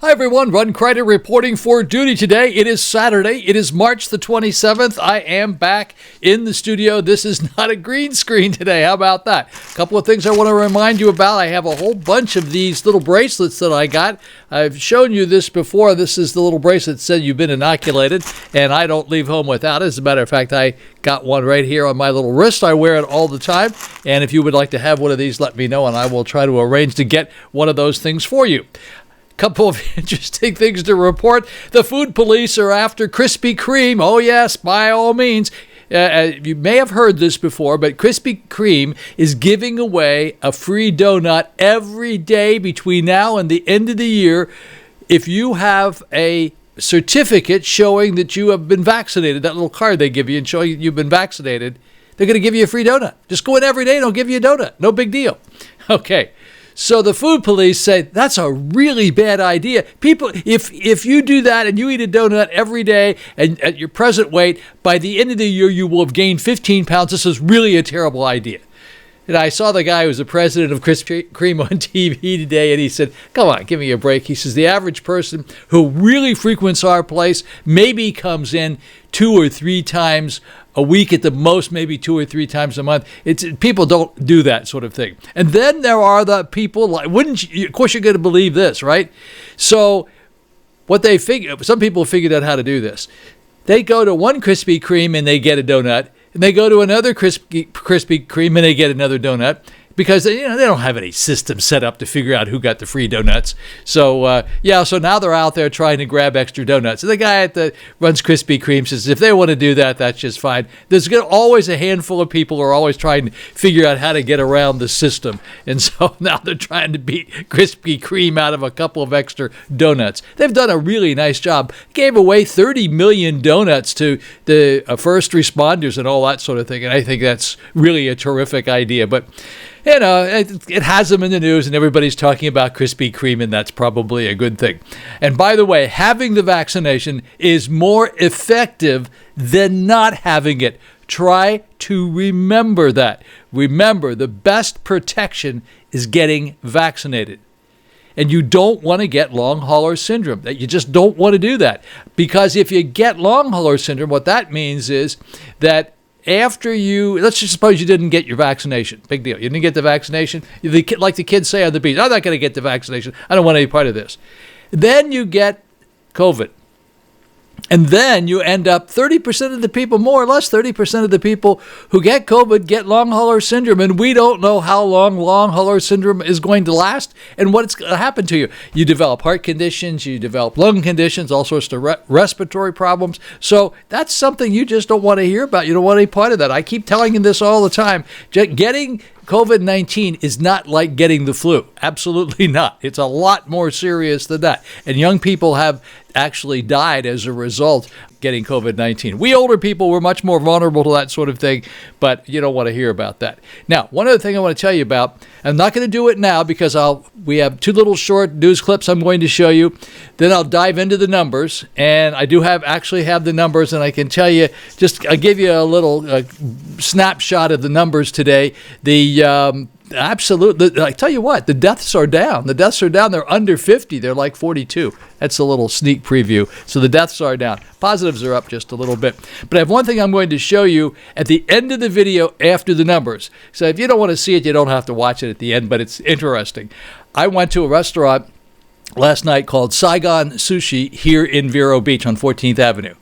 Hi everyone, Run Crider reporting for duty today. It is Saturday. It is March the 27th. I am back in the studio. This is not a green screen today. How about that? A couple of things I want to remind you about. I have a whole bunch of these little bracelets that I got. I've shown you this before. This is the little bracelet that said you've been inoculated, and I don't leave home without it. As a matter of fact, I got one right here on my little wrist. I wear it all the time, and if you would like to have one of these, let me know, and I will try to arrange to get one of those things for you. Couple of interesting things to report. The food police are after Krispy Kreme. Oh, yes, by all means. You may have heard this before, but Krispy Kreme is giving away a free donut every day between now and the end of the year if you have a certificate showing that you have been vaccinated, that little card they give you and show you you've been vaccinated. They're going to give you a free donut. Just go in every day and they'll give you a donut. No big deal. Okay. So the food police say that's a really bad idea. People, if you do that and you eat a donut every day and at your present weight, by the end of the year you will have gained 15 pounds. This is really a terrible idea. And I saw the guy who was the president of Krispy Kreme on TV today, and he said, come on, give me a break. He says, the average person who really frequents our place maybe comes in 2 or 3 times a week at the most, maybe 2 or 3 times a month. People don't do that sort of thing. And then there are the people, like, wouldn't you, of course you're going to believe this, right? So what they figure, some people figured out how to do this. They go to one Krispy Kreme and they get a donut. And they go to another Krispy Kreme and they get another donut because they don't have any system set up to figure out who got the free donuts. So so now they're out there trying to grab extra donuts. And the guy that runs Krispy Kreme says if they want to do that, that's just fine. There's always a handful of people who are always trying to figure out how to get around the system. And so now they're trying to beat Krispy Kreme out of a couple of extra donuts. They've done a really nice job. Gave away 30 million donuts to the first responders and all that sort of thing. And I think that's really a terrific idea. But it has them in the news, and everybody's talking about Krispy Kreme, and that's probably a good thing. And by the way, having the vaccination is more effective than not having it. Try to remember that. Remember, the best protection is getting vaccinated. And you don't want to get long hauler syndrome. You just don't want to do that. Because if you get long hauler syndrome, what that means is that after let's just suppose you didn't get your vaccination. Big deal. You didn't get the vaccination. Like the kids say on the beach, I'm not going to get the vaccination. I don't want any part of this. Then you get COVID. And then you end up 30% of the people, more or less 30% of the people who get COVID get long hauler syndrome. And we don't know how long hauler syndrome is going to last and what's going to happen to you. You develop heart conditions, you develop lung conditions, all sorts of respiratory problems. So that's something you just don't want to hear about. You don't want any part of that. I keep telling you this all the time. Getting COVID-19 is not like getting the flu. Absolutely not. It's a lot more serious than that. And young people have actually died as a result getting COVID-19. We older people, we're much more vulnerable to that sort of thing, but you don't want to hear about that. Now, one other thing I want to tell you about, I'm not going to do it now because we have 2 little short news clips I'm going to show you. Then I'll dive into the numbers, and I do actually have the numbers, and I can tell you, I'll give you a little snapshot of the numbers today. I tell you what, the deaths are down. They're under 50. They're like 42. That's a little sneak preview. So the deaths are down. Positives are up just a little bit. But I have one thing I'm going to show you at the end of the video after the numbers. So if you don't want to see it, you don't have to watch it at the end, but it's interesting. I went to a restaurant last night called Saigon Sushi here in Vero Beach on 14th Avenue.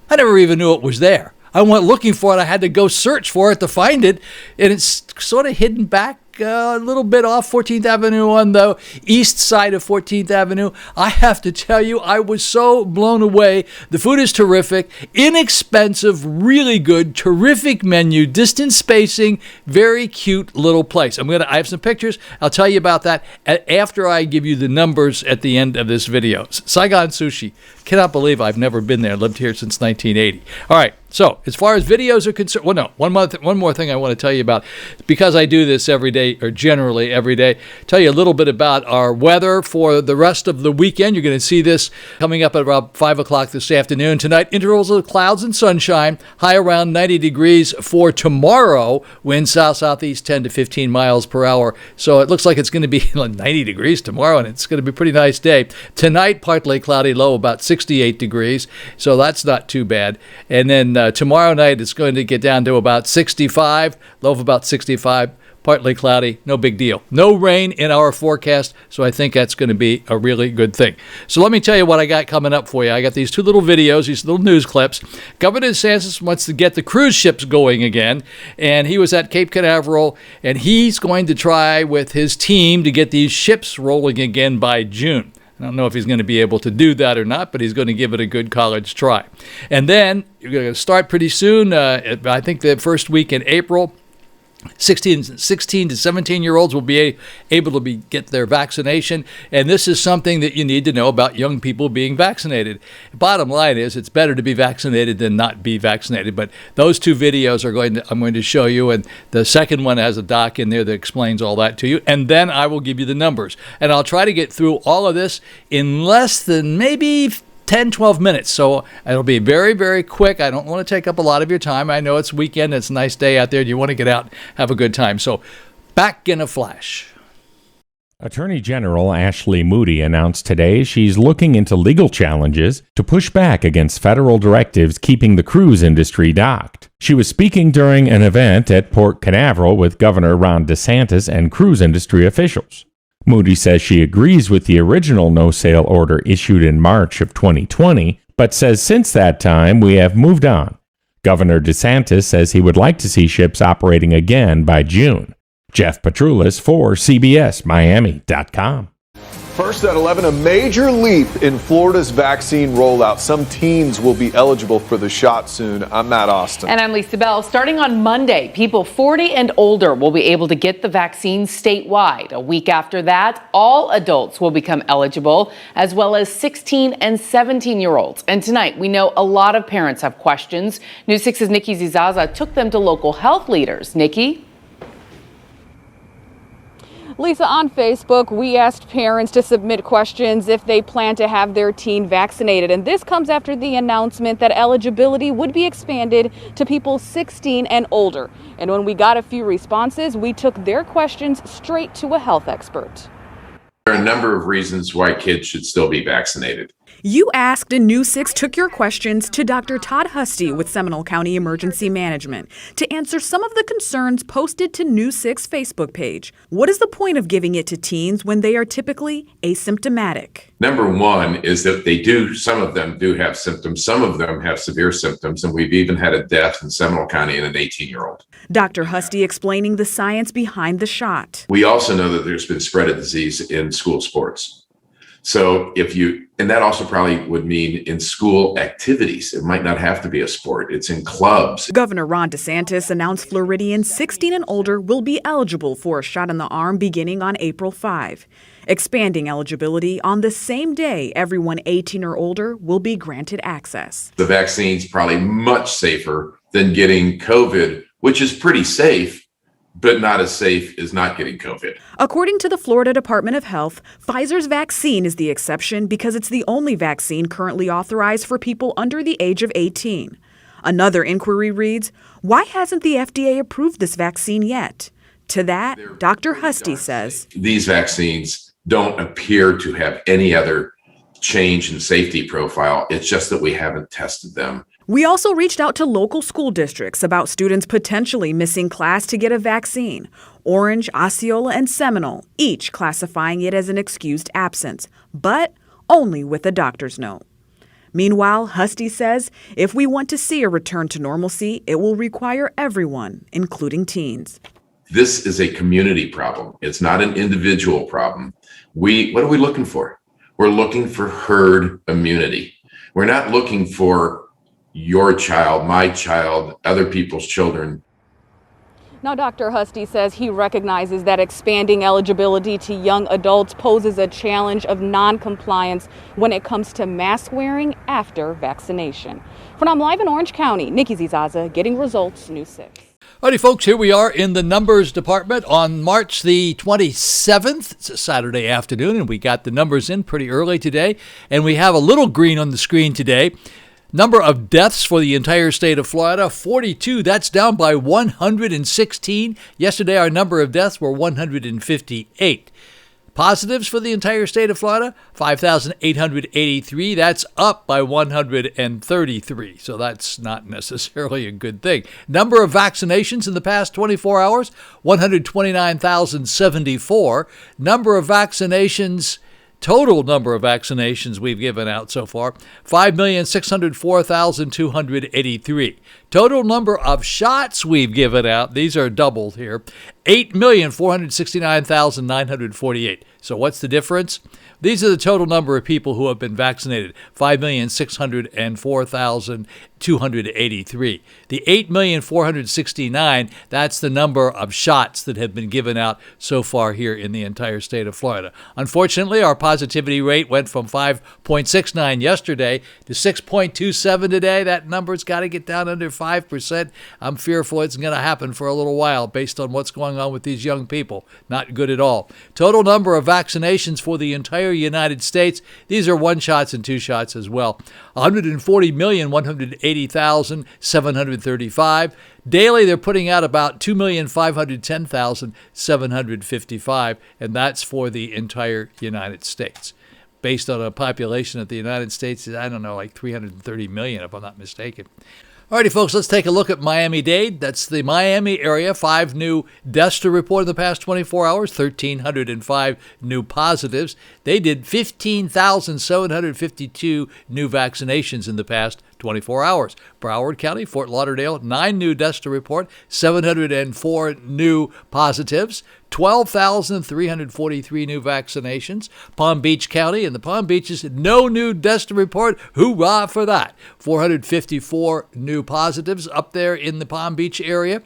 I never even knew it was there. I went looking for it. I had to go search for it to find it, and it's sort of hidden back a little bit off 14th Avenue on the east side of 14th Avenue. I have to tell you, I was so blown away. The food is terrific, inexpensive, really good, terrific menu, distance spacing, very cute little place. I have some pictures. I'll tell you about that after I give you the numbers at the end of this video. Saigon Sushi. Cannot believe I've never been there. Lived here since 1980. All right. So as far as videos are concerned, well, no, one more thing I want to tell you about, because I do this every day, or generally every day, tell you a little bit about our weather for the rest of the weekend. You're going to see this coming up at about 5 o'clock this afternoon. Tonight, intervals of clouds and sunshine, high around 90 degrees for tomorrow, wind south-southeast 10 to 15 miles per hour. So it looks like it's going to be 90 degrees tomorrow, and it's going to be a pretty nice day. Tonight, partly cloudy, low about 68 degrees, so that's not too bad. And then tomorrow night, it's going to get down to about 65, low of about 65, partly cloudy, no big deal. No rain in our forecast, so I think that's going to be a really good thing. So let me tell you what I got coming up for you. I got these two little videos, these little news clips. Governor DeSantis wants to get the cruise ships going again, and he was at Cape Canaveral, and he's going to try with his team to get these ships rolling again by June. I don't know if he's going to be able to do that or not, but he's going to give it a good college try. And then you're going to start pretty soon, I think the first week in April. 16 to 17-year-olds will be able to get their vaccination, and this is something that you need to know about young people being vaccinated. Bottom line is, it's better to be vaccinated than not be vaccinated. But those two videos I'm going to show you, and the second one has a doc in there that explains all that to you, and then I will give you the numbers. And I'll try to get through all of this in less than maybe 10, 12 minutes. So it'll be very, very quick. I don't want to take up a lot of your time. I know it's weekend. It's a nice day out there. You want to get out and have a good time. So back in a flash. Attorney General Ashley Moody announced today she's looking into legal challenges to push back against federal directives keeping the cruise industry docked. She was speaking during an event at Port Canaveral with Governor Ron DeSantis and cruise industry officials. Moody says she agrees with the original no-sail order issued in March of 2020, but says since that time we have moved on. Governor DeSantis says he would like to see ships operating again by June. Jeff Petroulis for CBSMiami.com. First at 11, a major leap in Florida's vaccine rollout. Some teens will be eligible for the shot soon. I'm Matt Austin. And I'm Lisa Bell. Starting on Monday, people 40 and older will be able to get the vaccine statewide. A week after that, all adults will become eligible, as well as 16 and 17-year-olds. And tonight, we know a lot of parents have questions. News 6's Nikki Zizaza took them to local health leaders. Nikki? Lisa, on Facebook, we asked parents to submit questions if they plan to have their teen vaccinated. And this comes after the announcement that eligibility would be expanded to people 16 and older. And when we got a few responses, we took their questions straight to a health expert. There are a number of reasons why kids should still be vaccinated. You asked and News 6 took your questions to Dr. Todd Husty with Seminole County Emergency Management to answer some of the concerns posted to News 6 Facebook page. What is the point of giving it to teens when they are typically asymptomatic? Number one is that some of them do have symptoms. Some of them have severe symptoms, and we've even had a death in Seminole County in an 18-year-old. Dr. Husty explaining the science behind the shot. We also know that there's been spread of disease in school sports. So and that also probably would mean in school activities. It might not have to be a sport. It's in clubs. Governor Ron DeSantis announced Floridians 16 and older will be eligible for a shot in the arm beginning on April 5, expanding eligibility on the same day everyone 18 or older will be granted access. The vaccine's probably much safer than getting COVID, which is pretty safe, but not as safe as not getting COVID. According to the Florida Department of Health, Pfizer's vaccine is the exception because it's the only vaccine currently authorized for people under the age of 18. Another inquiry reads, why hasn't the FDA approved this vaccine yet? To that, Dr. Husty says, these vaccines don't appear to have any other change in safety profile. It's just that we haven't tested them. We also reached out to local school districts about students potentially missing class to get a vaccine. Orange, Osceola, and Seminole, each classifying it as an excused absence, but only with a doctor's note. Meanwhile, Husty says if we want to see a return to normalcy, it will require everyone, including teens. This is a community problem. It's not an individual problem. What are we looking for? We're looking for herd immunity. We're not looking for your child, my child, other people's children. Now, Dr. Husty says he recognizes that expanding eligibility to young adults poses a challenge of non-compliance when it comes to mask wearing after vaccination. For now, I'm live in Orange County, Nikki Zizaza, Getting Results, News 6. Alrighty, folks, here we are in the numbers department on March the 27th. It's a Saturday afternoon, and we got the numbers in pretty early today. And we have a little green on the screen today. Number of deaths for the entire state of Florida, 42. That's down by 116. Yesterday, our number of deaths were 158. Positives for the entire state of Florida, 5,883. That's up by 133. So that's not necessarily a good thing. Number of vaccinations in the past 24 hours, 129,074. Number of vaccinations, total number of vaccinations we've given out so far, 5,604,283. Total number of shots we've given out, these are doubled here, 8,469,948. So what's the difference? These are the total number of people who have been vaccinated, 5,604,283. The 8,469,000, that's the number of shots that have been given out so far here in the entire state of Florida. Unfortunately, our positivity rate went from 5.69 yesterday to 6.27 today. That number's got to get down under 5%. I'm fearful it's going to happen for a little while based on what's going on with these young people. Not good at all. Total number of vaccinations for the entire United States. These are 1 shots and 2 shots as well. 140,180,735. Daily, they're putting out about 2,510,755, and that's for the entire United States. Based on a population of the United States, I don't know, like 330 million, if I'm not mistaken. Alrighty, folks, let's take a look at Miami-Dade. That's the Miami area. 5 new deaths to report in the past 24 hours, 1,305 new positives. They did 15,752 new vaccinations in the past 24 hours. Broward County, Fort Lauderdale, 9 new deaths to report, 704 new positives, 12,343 new vaccinations. Palm Beach County and the Palm Beaches, no new deaths to report. Hoorah for that. 454 new positives up there in the Palm Beach area.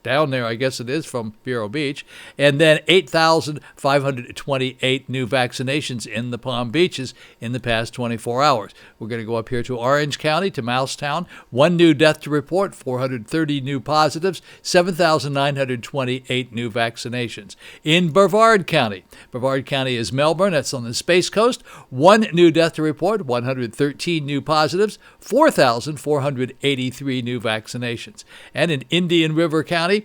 Down there, I guess it is, from Vero Beach. And then 8,528 new vaccinations in the Palm Beaches in the past 24 hours. We're going to go up here to Orange County, to Mousetown. 1 new death to report, 430 new positives, 7,928 new vaccinations. In Brevard County is Melbourne. That's on the Space Coast. 1 new death to report, 113 new positives, 4,483 new vaccinations. And in Indian River County,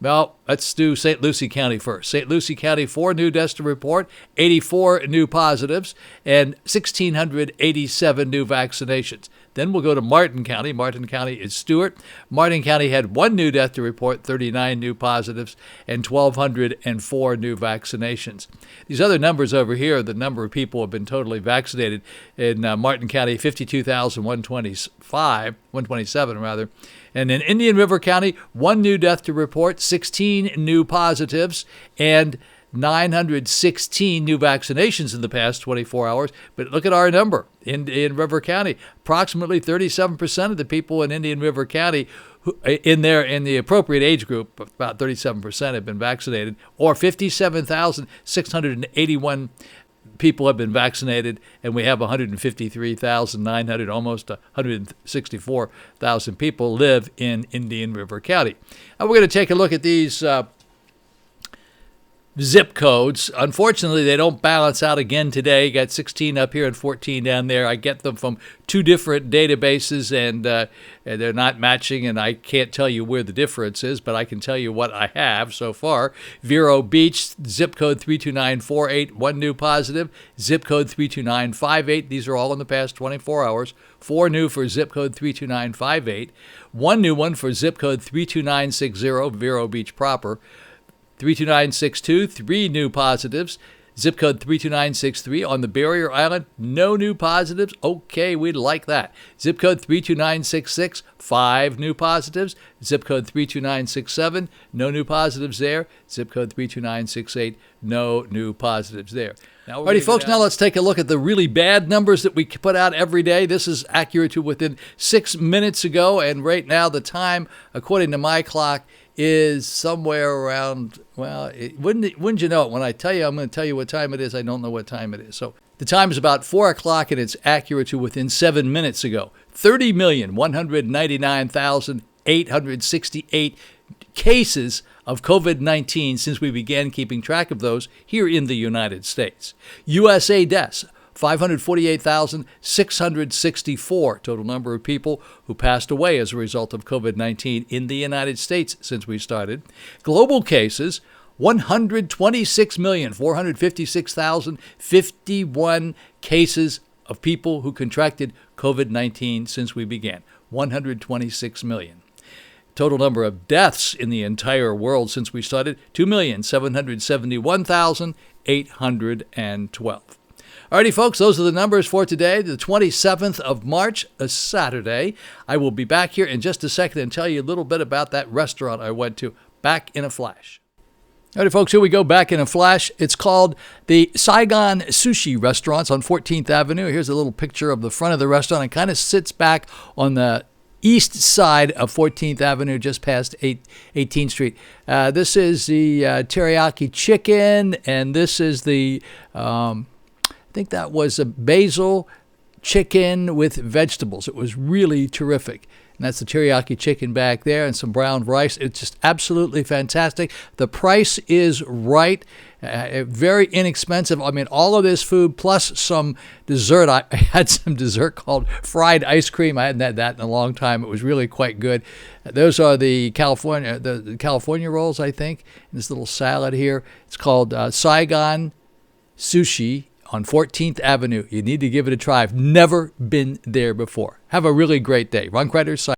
well, let's do St. Lucie County first. St. Lucie County, 4 new deaths to report, 84 new positives, and 1,687 new vaccinations. Then we'll go to Martin County. Martin County is Stewart. Martin County had 1 new death to report, 39 new positives, and 1,204 new vaccinations. These other numbers over here, the number of people who have been totally vaccinated in Martin County, 127 rather. And in Indian River County, 1 new death to report, 16 new positives, and 916 new vaccinations in the past 24 hours. But look at our number in River County. Approximately 37% of the people in Indian River County in the appropriate age group, about 37% have been vaccinated, or 57,681 people have been vaccinated, and we have 153,900, almost 164,000 people live in Indian River County. Now we're going to take a look at these zip codes. Unfortunately, they don't balance out again today. You got 16 up here and 14 down there. I get them from 2 different databases, and they're not matching, and I can't tell you where the difference is, but I can tell you what I have so far. Vero Beach, zip code 32948, 1 new positive. Zip code 32958. These are all in the past 24 hours. 4 new for zip code 32958. 1 new one for zip code 32960, Vero Beach proper. 32962, 3 new positives. Zip code 32963 on the Barrier Island, no new positives. Okay, we'd like that. Zip code 32966, 5 new positives. Zip code 32967, no new positives there. Zip code 32968, no new positives there. Alrighty, folks, now let's take a look at the really bad numbers that we put out every day. This is accurate to within 6 minutes ago, and right now the time, according to my clock, is somewhere around, well, wouldn't you know it? When I tell you, I'm going to tell you what time it is. I don't know what time it is. So the time is about 4 o'clock, and it's accurate to within 7 minutes ago. 30,199,868 cases of COVID-19 since we began keeping track of those here in the United States. USA deaths, 548,664 total number of people who passed away as a result of COVID-19 in the United States since we started. Global cases, 126,456,051 cases of people who contracted COVID-19 since we began. 126 million. Total number of deaths in the entire world since we started, 2,771,812. Alrighty, folks, those are the numbers for today, the 27th of March, a Saturday. I will be back here in just a second and tell you a little bit about that restaurant I went to. Back in a flash. Alrighty, folks, here we go, back in a flash. It's called the Saigon Sushi Restaurants on 14th Avenue. Here's a little picture of the front of the restaurant. It kind of sits back on the east side of 14th Avenue, just past 18th Street. This is the teriyaki chicken, and this is the... I think that was a basil chicken with vegetables. It was really terrific. And that's the teriyaki chicken back there and some brown rice. It's just absolutely fantastic. The price is right. Very inexpensive. I mean, all of this food plus some dessert. I had some dessert called fried ice cream. I hadn't had that in a long time. It was really quite good. Those are the California rolls, I think. And this little salad here. It's called Saigon Sushi on 14th Avenue. You need to give it a try. I've never been there before. Have a really great day. Ron Crider, signing.